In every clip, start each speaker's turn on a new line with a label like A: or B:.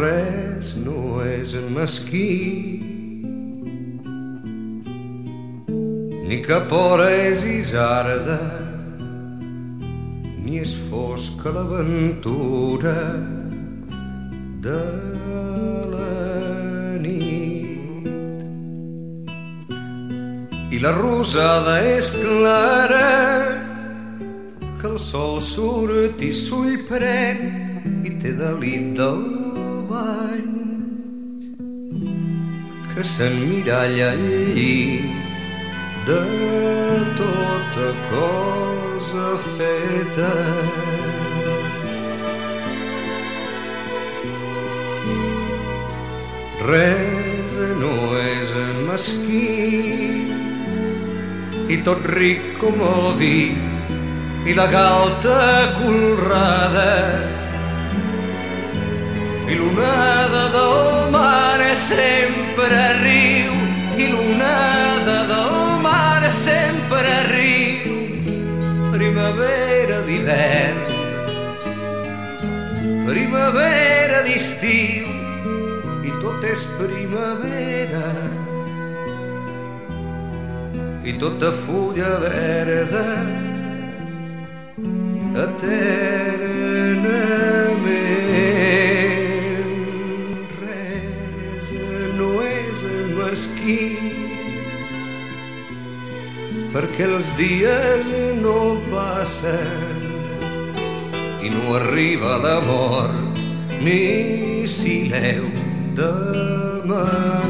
A: res no és mesquí, ni cap hora és isarda, ni és fosca l'aventura de la nit. I la rosada és clara, que el sol surt i s'ull pren i té delit del bany, que s'emmiralla al llit de tota cosa feta. Res no és mesquí, i tot ric com el vi i la galta colrada, i l'onada del mar sempre riu, i l'onada del mar sempre riu. Primavera d'hivern, primavera d'estiu, i tot és primavera, i tota fulla verda eternament. Res no és mesquí, perquè els dies no passen i no arriba la mort, ni si l'heu demanada.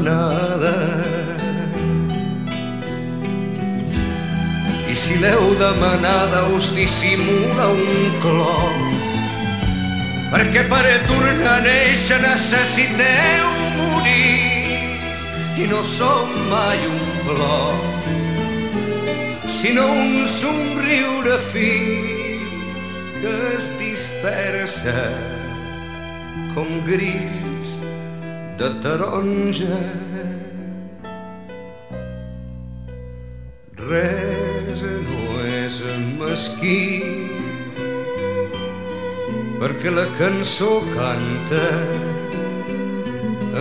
A: I si l'heu demanada us dissimula un clor, perquè per tornar a néixer necessiteu morir. I no som mai un plor, sinó un somriure fi que es dispersa com grills de taronja. Res no és mesquí, perquè la cançó canta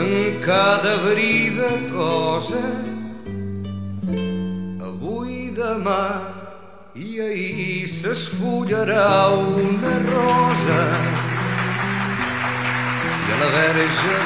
A: en cada bri de cosa, avui, demà i ahir s'esfullarà una rosa, i a la verge